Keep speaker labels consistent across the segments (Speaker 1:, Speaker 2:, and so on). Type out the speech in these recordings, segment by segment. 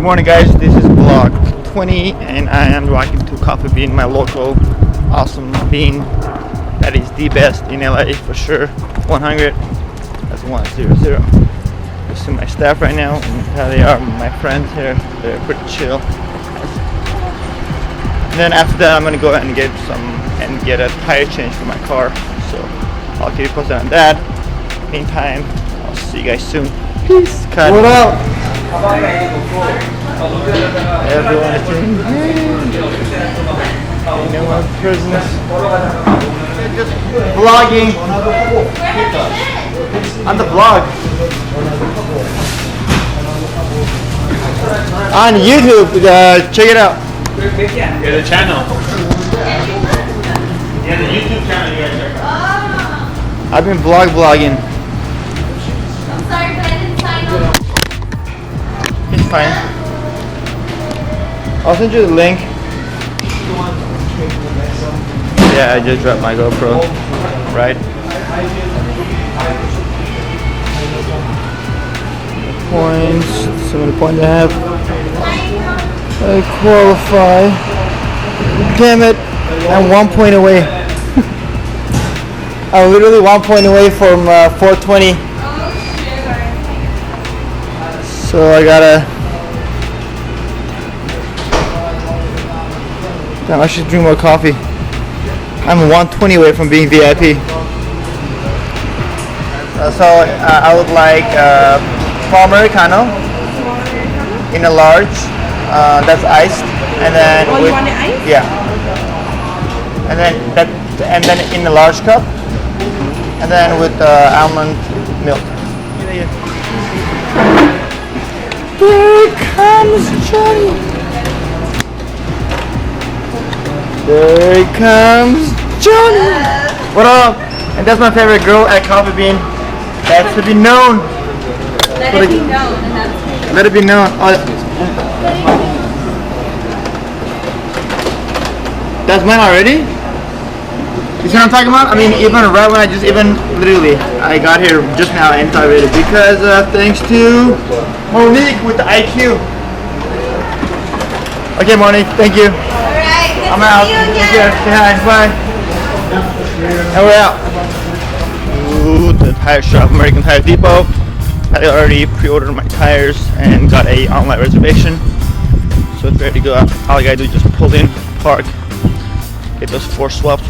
Speaker 1: morning, guys. This is vlog 20 and I am walking to Coffee Bean, my local awesome bean that is the best in LA for sure. 100, that's 100. You see my staff right now and how they are, my friends here. They're pretty chill. And then after that I'm gonna go ahead and get a tire change for my car, so I'll keep you posted on that. Meantime, I'll see you guys soon. Peace. Cut. What up? Everyone is doing no more business. Just vlogging on the vlog on YouTube. Check it out.
Speaker 2: Yeah, the channel. Yeah, the YouTube channel you guys check out.
Speaker 1: I've been vlogging.
Speaker 3: I'm sorry, but I didn't sign up.
Speaker 1: It's fine. I'll send you the link. Yeah, I just dropped my GoPro. Right. Points. So many points I have. I qualify. Damn it! I'm 1 point away. I'm literally 1 point away from 420. So I gotta. Damn, I should drink more coffee. I'm 120 away from being VIP. I would like small Americano in a large. That's iced, and then
Speaker 3: Oh, you want it iced?
Speaker 1: Yeah. And then in a large cup, and then with almond milk. Here comes Johnny. There comes Johnny. What up? And that's my favorite girl at Coffee Bean. That's to be known.
Speaker 3: Let it be known, and that's
Speaker 1: Let it be known. Oh, that's mine already? You see what I'm talking about? I mean, even right when literally, I got here just now and it's already because thanks to Monique with the IQ. Okay, Monique, thank you.
Speaker 3: alright. Good
Speaker 1: I'm
Speaker 3: to
Speaker 1: out.
Speaker 3: see you
Speaker 1: Take
Speaker 3: again.
Speaker 1: care. Say hi. Bye. And we're out. Ooh, the tire shop, American Tire Depot. I already pre-ordered my tires and got a online reservation, so it's ready to go out. All I gotta do is just pull in, park, get those 4 swapped,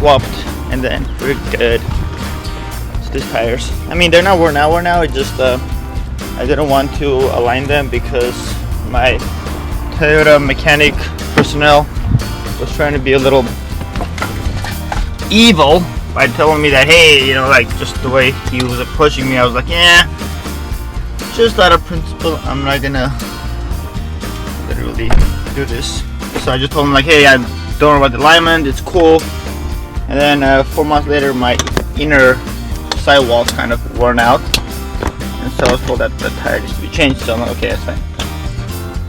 Speaker 1: and then we're good. So these tires, I mean, they're not worn out now. It's just I didn't want to align them because my Toyota mechanic personnel was trying to be a little evil by telling me that, hey, you know, like just the way he was approaching me, I was like, yeah, just out of principle, I'm not gonna literally do this. So I just told him like, hey, I don't worry about the alignment, it's cool. And then 4 months later, my inner sidewall's kind of worn out, and so I was told that the tire needs to be changed. So I'm like, okay, that's fine.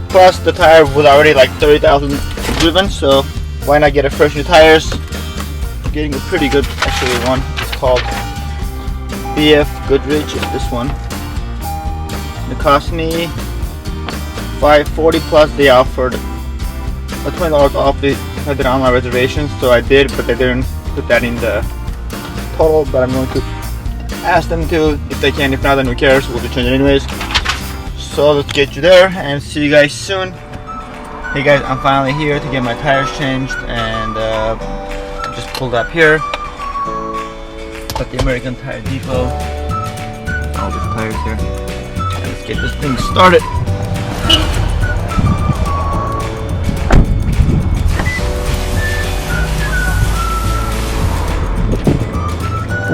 Speaker 1: Plus the tire was already like 30,000 driven, so why not get a fresh new tires? Getting a pretty good actually one. It's called BF Goodrich. Is this one? It cost me $540 plus they offered a $20 off if I did online reservations, so I did, but they didn't put that in the total. But I'm going to ask them to if they can. If not, then who cares? We'll just change it anyways. So let's get you there and see you guys soon. Hey guys, I'm finally here to get my tires changed, and just pulled up here at the American Tire Depot. All these tires here. And let's get this thing started.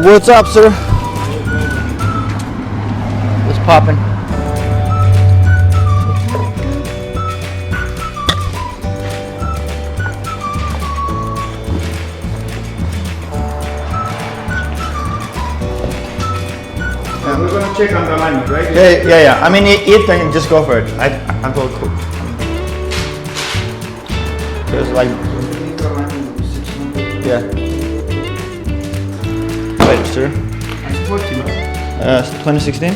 Speaker 1: What's up, sir? What's poppin'?
Speaker 2: We're gonna check on the alignment, right?
Speaker 1: Yeah. I mean, if then just go for it. I'm totally cool. There's like, yeah. Right, sir. 2016.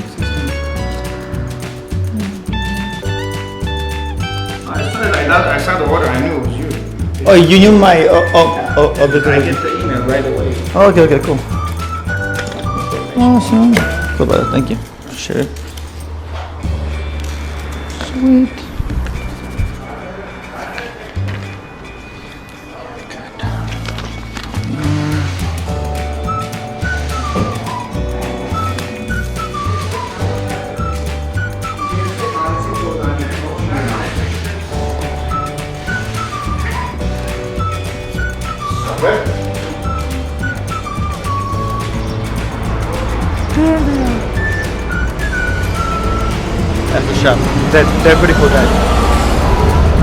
Speaker 2: As soon as I saw the order, I knew it was you.
Speaker 1: Oh, you knew my
Speaker 2: I get the email right away.
Speaker 1: Oh, okay, cool. Awesome. Cool, brother. Thank you. Sure. Sweet. That's the shop. They're pretty cool guys.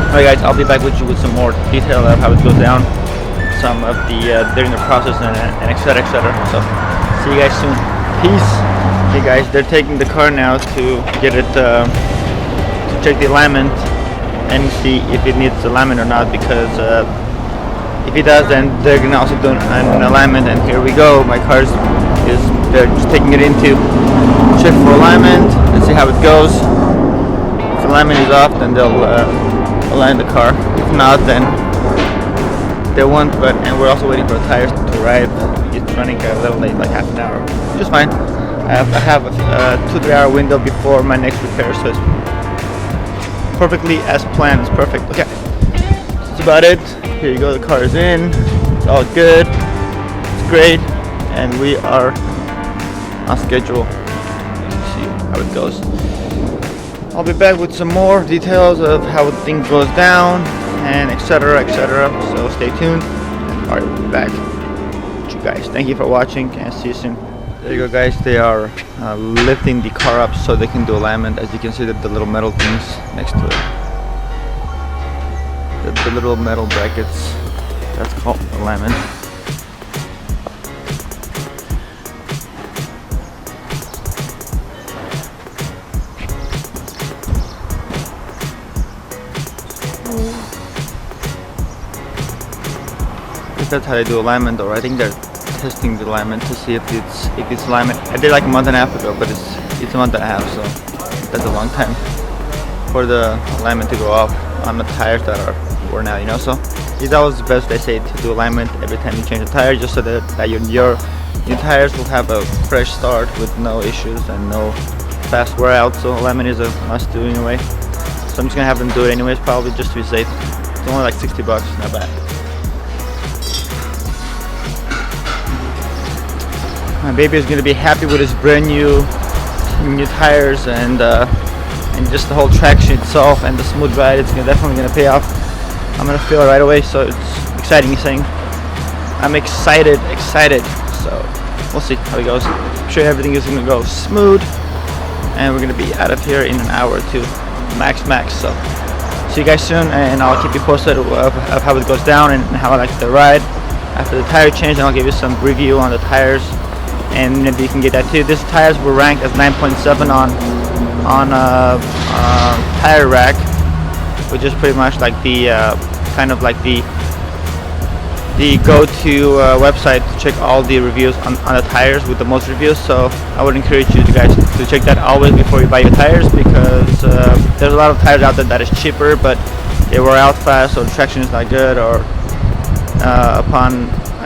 Speaker 1: Alright guys, I'll be back with you with some more detail of how it goes down, some of the during the process and etc. So see you guys soon. Peace. Okay guys, they're taking the car now to get it to check the alignment and see if it needs alignment or not, because if it does, then they're gonna also do an alignment. And here we go. My car's they're just taking it in to check for alignment. Let's see how it goes. If the alignment is off, then they'll align the car. If not, then they won't. And we're also waiting for the tires to arrive. It's running a little late, like half an hour, which is fine. I have a 2-3 hour window before my next repair, so it's perfectly as planned. It's perfect. Okay, that's about it. Here you go. The car is in. It's all good. It's great, and we are on schedule. Let's see how it goes. I'll be back with some more details of how the thing goes down and etc. So stay tuned. Alright, we'll be back with you guys. Thank you for watching and see you soon. There you go guys, they are lifting the car up so they can do alignment. As you can see, the little metal things next to it. The little metal brackets, that's called alignment. That's how they do alignment, or I think they're testing the alignment to see if it's alignment. I did like a month and a half ago, but it's a month and a half, so that's a long time for the alignment to go off on the tires that are worn out, you know. So it's always the best, they say, to do alignment every time you change the tire, just so that your tires will have a fresh start with no issues and no fast wear out. So alignment is a must do anyway. So I'm just gonna have them do it anyways, probably just to be safe. It's only like $60, not bad. My baby is going to be happy with his brand new tires and just the whole traction itself and the smooth ride. It's definitely going to pay off. I'm going to feel it right away, so it's exciting. He's saying I'm excited. So we'll see how it goes. I'm sure everything is going to go smooth, and we're going to be out of here in an hour or two, max. So see you guys soon, and I'll keep you posted of how it goes down and how I like the ride after the tire change, and I'll give you some review on the tires. And maybe you can get that too. These tires were ranked as 9.7 on Tire Rack, which is pretty much like the kind of like the go-to website to check all the reviews on the tires with the most reviews. So I would encourage you guys to check that always before you buy your tires, because there's a lot of tires out there that is cheaper, but they wear out fast, or the traction is not good, or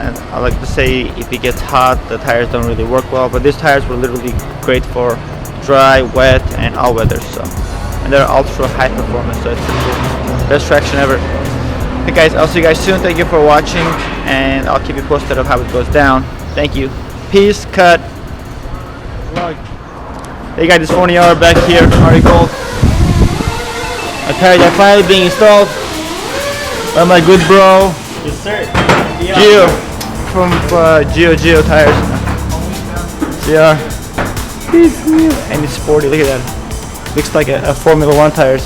Speaker 1: and I like to say, if it gets hot, the tires don't really work well. But these tires were literally great for dry, wet, and all weather. So, and they're ultra high performance, so it's pretty cool. Best traction ever. Hey guys, I'll see you guys soon. Thank you for watching, and I'll keep you posted of how it goes down. Thank you. Peace. Cut. Hey guys, this Phon-Er back here. Already cold. My tires are finally being installed by my good bro.
Speaker 2: Yes, sir.
Speaker 1: Gio from Gio Tires. Yeah. And it's sporty. Look at that. Looks like a Formula 1 tires.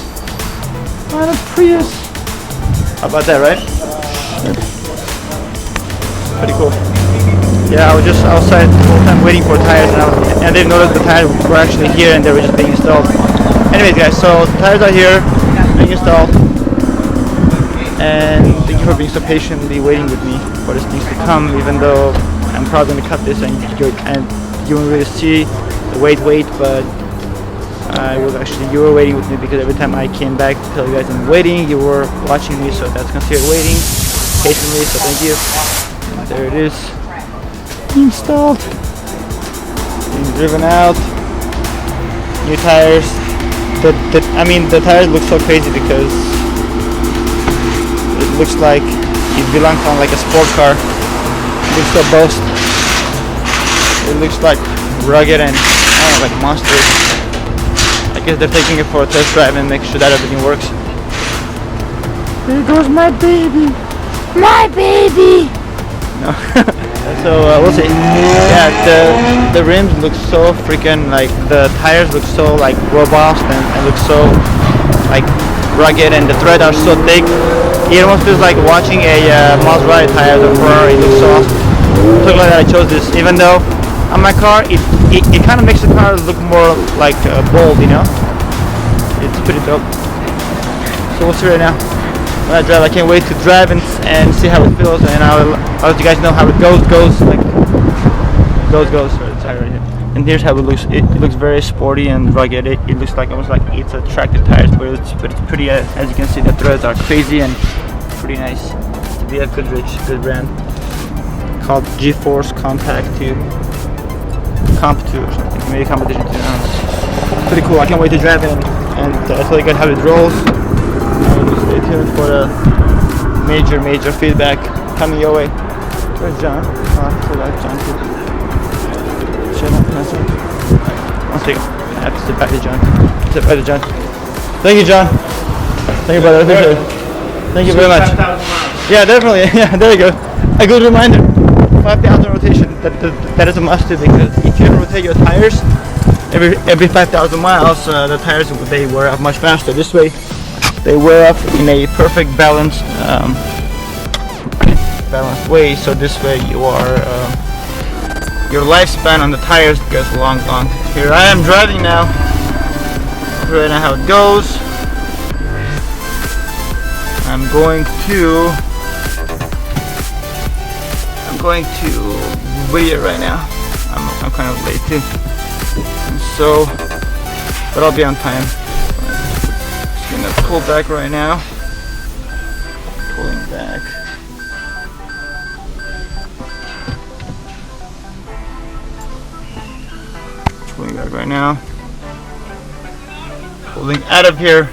Speaker 1: On a Prius. How about that, right? Pretty cool. Yeah, I was just outside the whole time waiting for tires, and I didn't notice the tires were actually here and they were just being installed. Anyways, guys, so the tires are here, being installed. And thank you for being so patiently waiting with me for these things to come, even though I'm probably going to cut this and you won't really see the wait, but You were waiting with me because every time I came back to tell you guys I'm waiting, you were watching me, so that's considered waiting patiently, so thank you. And there it is, installed, being driven out, new tires. The tires look so crazy because it looks like it belongs on like a sport car. It looks so boast. It looks like rugged and like monster. I guess they're taking it for a test drive and make sure that everything works. There goes my baby! My baby! No. So we'll see. Yeah, the rims look so freaking like, the tires look so like robust and look so like rugged, and the treads are so thick. It almost feels like watching a Maserati tire or Phon-Er. It looks so awesome. So glad that I chose this, even though on my car it kind of makes the car look more like bold, you know. It's pretty dope. So we'll see right now. When I drive, I can't wait to drive and see how it feels, and I'll let you guys know how it goes. Right here. And here's how it looks. It looks very sporty and rugged. It looks like almost like it's a tractor tires, but it's pretty. As you can see, the threads are crazy and pretty nice. We have good brand called G-Force Compact 2, Comp 2 or something. Maybe Competition 2. It's pretty cool. I can't wait to drive it and tell you guys how it rolls. Stay tuned for the major feedback coming your way. Where's John? Oh, so that's John too. Shut up, that's it. One second. I have to sit back to John. Sit back to John. Thank you, John. Thank you, brother. I appreciate it. Thank you very much. Yeah, definitely. Yeah, there you go. A good reminder. 5,000 rotation. That is a must do, because if you rotate your tires every 5,000 miles, the tires they wear out much faster. This way, they wear up in a perfect balanced way. So this way, your lifespan on the tires goes long. Here I am driving now. Right now, how it goes. I'm going to video right now. I'm kind of late too, and so, but I'll be on time. Just gonna pull back right now. Pulling back. Pulling back right now. Pulling out of here.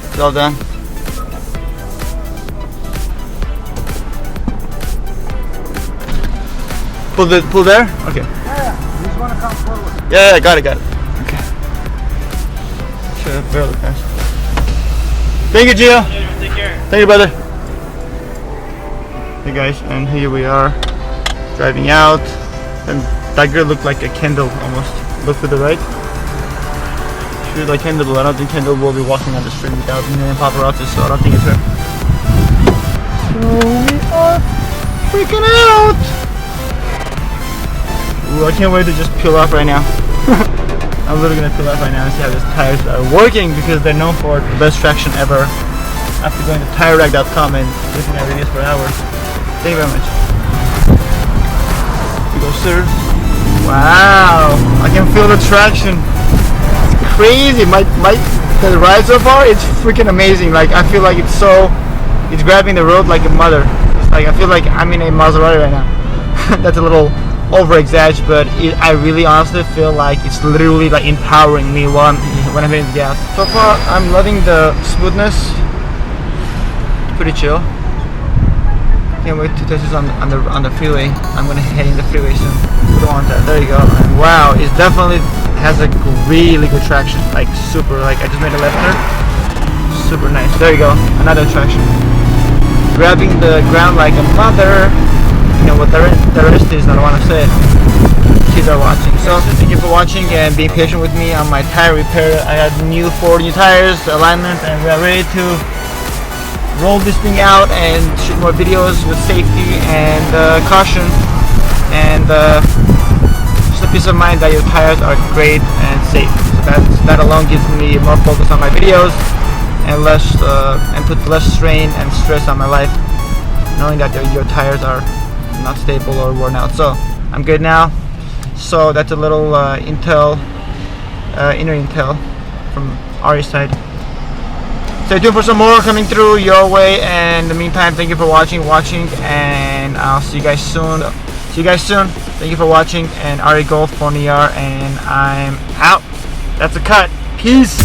Speaker 1: It's all done. Pull there? Okay.
Speaker 2: Yeah, you just want to come forward.
Speaker 1: Yeah, got it. Okay. Should have barely passed. Thank you, Gio.
Speaker 4: Take care.
Speaker 1: Thank you, brother. Hey guys, and here we are driving out, and that girl looked like a Kendall almost. Look to the right. She was like Kendall, but I don't think Kendall will be walking on the street without paparazzi, so I don't think it's her. So we are freaking out. Ooh, I can't wait to just peel off right now. I'm literally gonna peel off right now and see how these tires are working, because they're known for the best traction ever. After going to TireRack.com and looking at reviews for hours. Thank you very much. Here you go, sir. Wow, I can feel the traction. It's crazy. The ride so far, it's freaking amazing. Like, I feel like it's grabbing the road like a mother. It's like I feel like I'm in a Maserati right now. That's a little over-exagged, but I really honestly feel like it's literally like empowering me when I'm hitting the gas. So far, I'm loving the smoothness. Pretty chill. Can't wait to test this on the freeway. I'm gonna head in the freeway soon. We don't want that. There you go. And wow, it definitely has a really good traction. Like super. Like I just made a left turn. Super nice. There you go. Another traction. Grabbing the ground like a mother. You know what the rest is, I don't want to say it. Kids are watching. So thank you for watching and being patient with me on my tire repair. I had 4 new tires, alignment, and we are ready to roll this thing out and shoot more videos with safety and caution, and just a peace of mind that your tires are great and safe. So that alone gives me more focus on my videos and put less strain and stress on my life, knowing that your tires are not stable or worn out. So I'm good now. So that's a little intel inner intel from Ari's side. Stay tuned for some more coming through your way, and in the meantime, thank you for watching, and I'll see you guys soon. Thank you for watching, and Ari Golf, Phon-Er, and I'm out. That's a cut. Peace.